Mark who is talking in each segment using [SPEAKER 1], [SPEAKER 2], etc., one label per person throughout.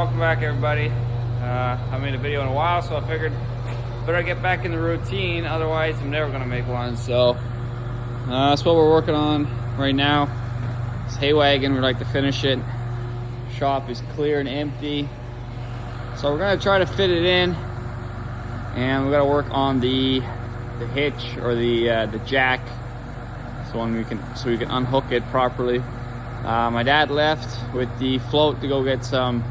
[SPEAKER 1] welcome back everybody. I haven't made a video in a while, so I figured better get back in the routine, otherwise I'm never gonna make one. So that's what we're working on right now. This hay wagon, we'd like to finish it. Shop is clear and empty, so we're gonna try to fit it in, and we gotta work on the hitch or the jack, so we can unhook it properly. My dad left with the float to go get some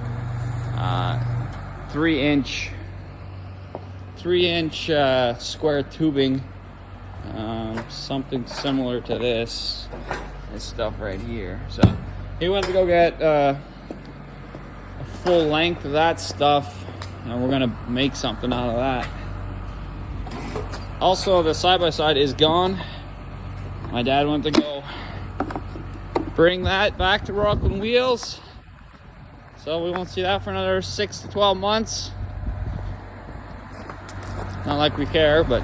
[SPEAKER 1] 3-inch square tubing, something similar to this stuff right here. So he went to go get a full length of that stuff, and we're gonna make something out of that. Also, the side-by-side is gone. My dad went to go bring that back to Rockland Wheels, so we won't see that for another 6 to 12 months. Not like we care, but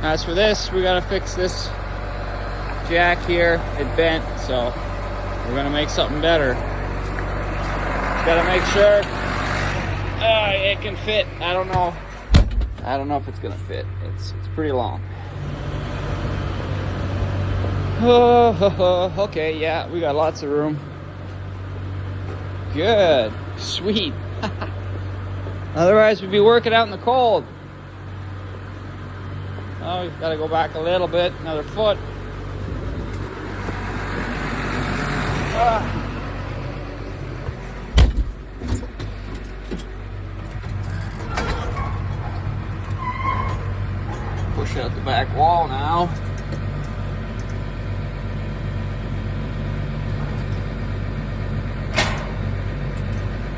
[SPEAKER 1] as for this, we gotta fix this jack here. It bent, so we're gonna make something better. Gotta make sure it can fit. I don't know if it's gonna fit. It's pretty long. Okay, yeah, we got lots of room. Good, sweet. Otherwise, we'd be working out in the cold. Oh, we've got to go back a little bit, another foot. Push out the back wall now.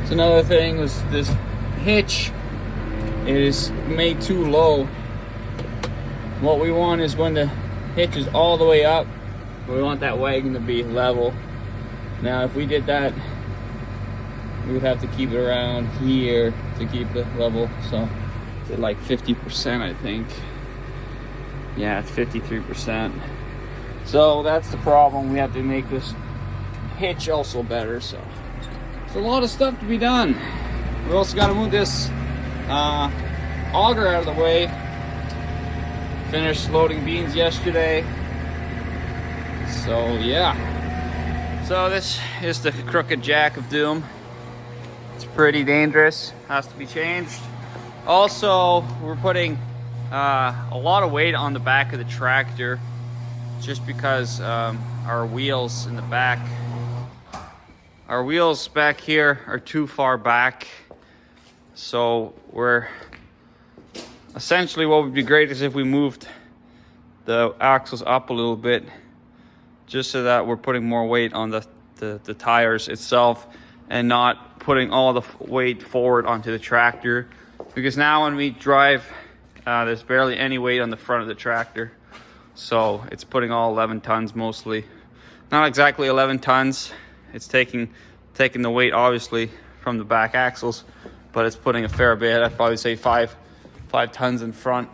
[SPEAKER 1] So another thing was this hitch is made too low. What we want is when the hitch is all the way up, we want that wagon to be level. Now if we did that, we would have to keep it around here to keep it level. So it's like 50%, I think. Yeah, it's 53%. So that's the problem. We have to make this hitch also better. So a lot of stuff to be done. We also got to move this auger out of the way. Finished loading beans yesterday. So yeah. So this is the crooked jack of doom. It's pretty dangerous. Has to be changed. Also, we're putting a lot of weight on the back of the tractor, just because our wheels in the back. Our wheels back here are too far back, so we're essentially, what would be great is if we moved the axles up a little bit, just so that we're putting more weight on the tires itself and not putting all the weight forward onto the tractor, because now when we drive, there's barely any weight on the front of the tractor, so it's putting all 11 tons mostly. Not exactly 11 tons. It's taking the weight obviously from the back axles, but it's putting a fair bit. I'd probably say 5 tons in front.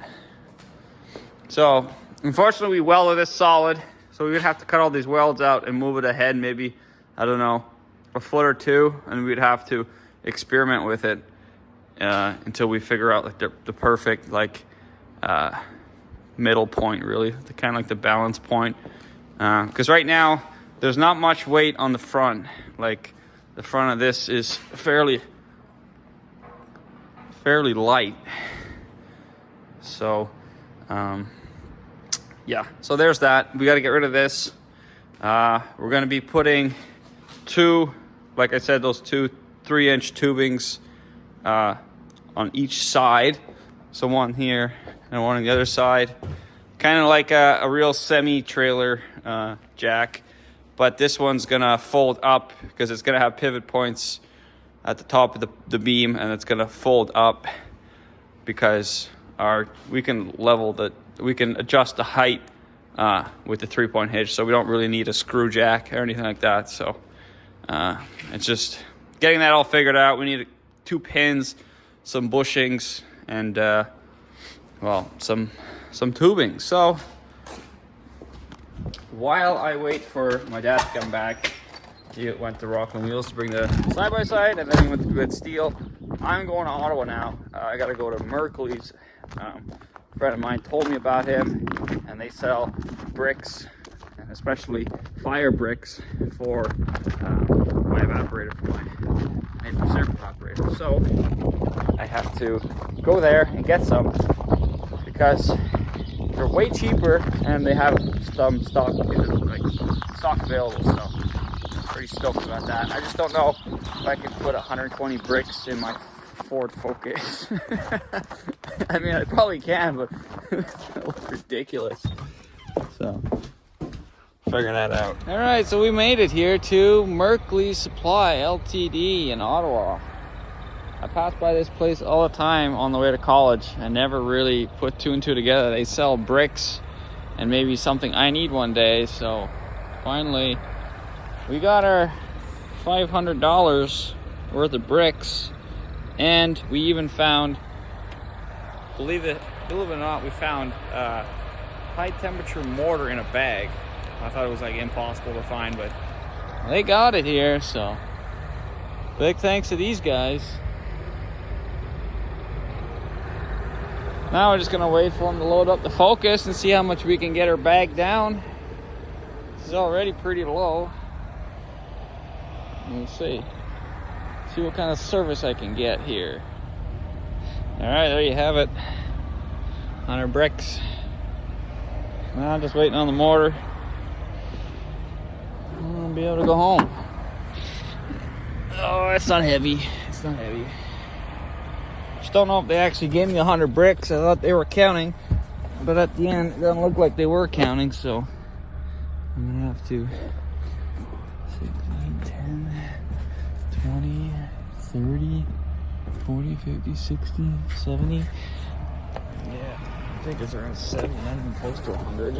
[SPEAKER 1] So unfortunately, we welded this solid, so we would have to cut all these welds out and move it ahead, maybe, I don't know, a foot or two, and we'd have to experiment with it until we figure out like the perfect middle point, really, the kind of like the balance point. Because right now there's not much weight on the front. Like the front of this is fairly light. So yeah, so there's that. We got to get rid of this. We're going to be putting two, like I said, those 2 3-inch tubings on each side. So one here and one on the other side, kind of like a real semi-trailer jack. But this one's gonna fold up because it's gonna have pivot points at the top of the beam, and it's gonna fold up because we can adjust the height with the 3-point hitch, so we don't really need a screw jack or anything like that. So it's just getting that all figured out. We need 2 pins, some bushings, and some tubing. So while I wait for my dad to come back, He went to Rockland Wheels to bring the side-by-side, and then he went to Good Steel. I'm going to Ottawa now. I got to go to Merkley's. A friend of mine told me about him, and they sell bricks, especially fire bricks for my evaporator, for my maple syrup evaporator. So I have to go there and get some because they're way cheaper and they have some stock available. So pretty stoked about that. I just don't know if I can put 120 bricks in my Ford Focus. I mean, I probably can, but it looks ridiculous. So, figuring that out. All right, so we made it here to Merkley Supply Ltd. In Ottawa. I pass by this place all the time on the way to college. I never really put two and two together. They sell bricks and maybe something I need one day. So, finally, we got our $500 worth of bricks, and we even found, believe it or not, we found high temperature mortar in a bag. I thought it was like impossible to find, but they got it here, so big thanks to these guys. Now we're just gonna wait for them to load up the Focus and see how much we can get her bag down. This is already pretty low. We'll see what kind of service I can get here. All right, there you have it on our bricks. Now I'm just waiting on the mortar. I'll be able to go home. Oh, it's not heavy. It's not heavy. Just don't know if they actually gave me 100 bricks. I thought they were counting, but at the end it doesn't look like they were counting, so I'm gonna have to 16, 10, 20, 30, 40, 50, 60, 70. Yeah, I think it's around 70, not even close to 100.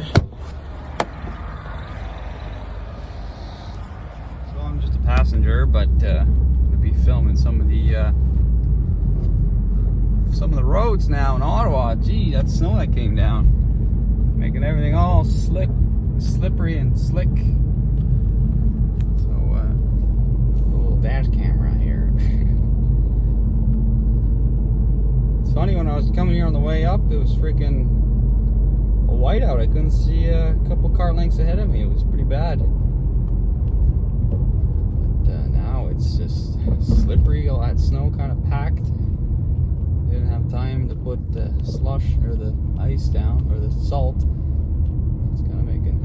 [SPEAKER 1] So I'm just a passenger, but I'm gonna be filming some of the roads now in Ottawa. Gee, that snow that came down, making everything all slippery and slick. Dash camera here. It's funny, when I was coming here on the way up, it was freaking a whiteout. I couldn't see a couple car lengths ahead of me. It was pretty bad. But now it's just slippery. All that snow kind of packed. Didn't have time to put the slush or the ice down, or the salt. It's kind of making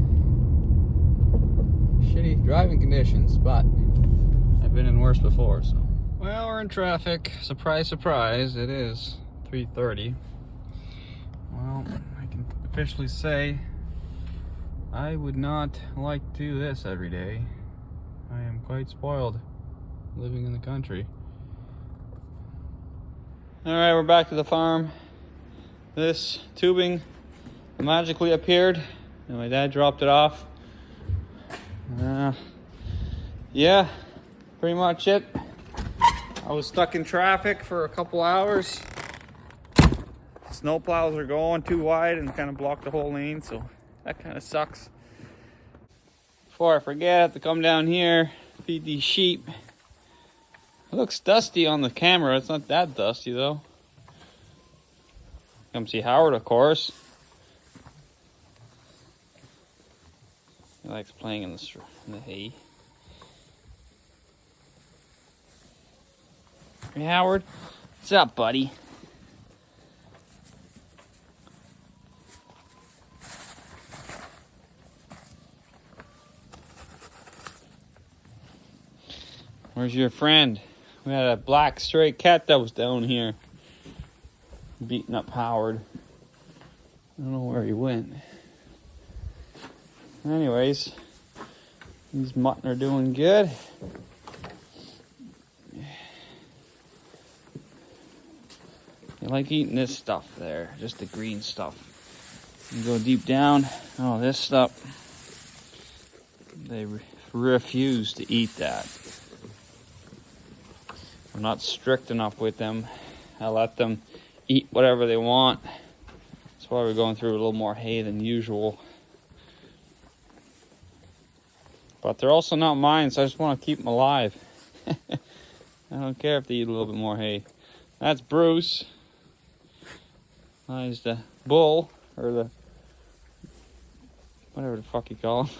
[SPEAKER 1] shitty driving conditions, but I've been in worse before, so. Well, we're in traffic. Surprise, surprise. It is 3:30. Well, I can officially say I would not like to do this every day. I am quite spoiled living in the country. All right, we're back to the farm. This tubing magically appeared, and my dad dropped it off. Yeah. Pretty much it. I was stuck in traffic for a couple hours. Snow plows are going too wide and kind of blocked the whole lane, so that kind of sucks. Before I forget, I have to come down here, feed these sheep. It looks dusty on the camera. It's not that dusty though. Come see Howard, of course. He likes playing in the hay. Hey Howard, what's up, buddy? Where's your friend? We had a black stray cat that was down here beating up Howard. I don't know where he went. Anyways, these mutton are doing good. I like eating this stuff there, just the green stuff. You go deep down, oh, this stuff, they refuse to eat that. I'm not strict enough with them. I let them eat whatever they want. That's why we're going through a little more hay than usual. But they're also not mine, so I just want to keep them alive. I don't care if they eat a little bit more hay. That's Bruce. He's the bull, or the whatever the fuck you call him.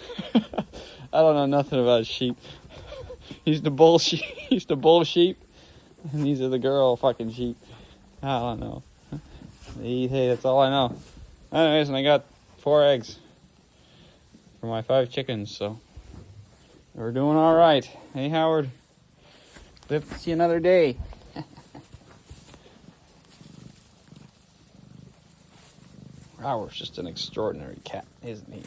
[SPEAKER 1] I don't know nothing about sheep. He's the bull sheep. He's the bull sheep, and these are the girl fucking sheep. I don't know. They eat hay. That's all I know. Anyways, and I got 4 eggs for my 5 chickens, so we're doing all right. Hey, Howard. Live to see another day. Howard's just an extraordinary cat, isn't he?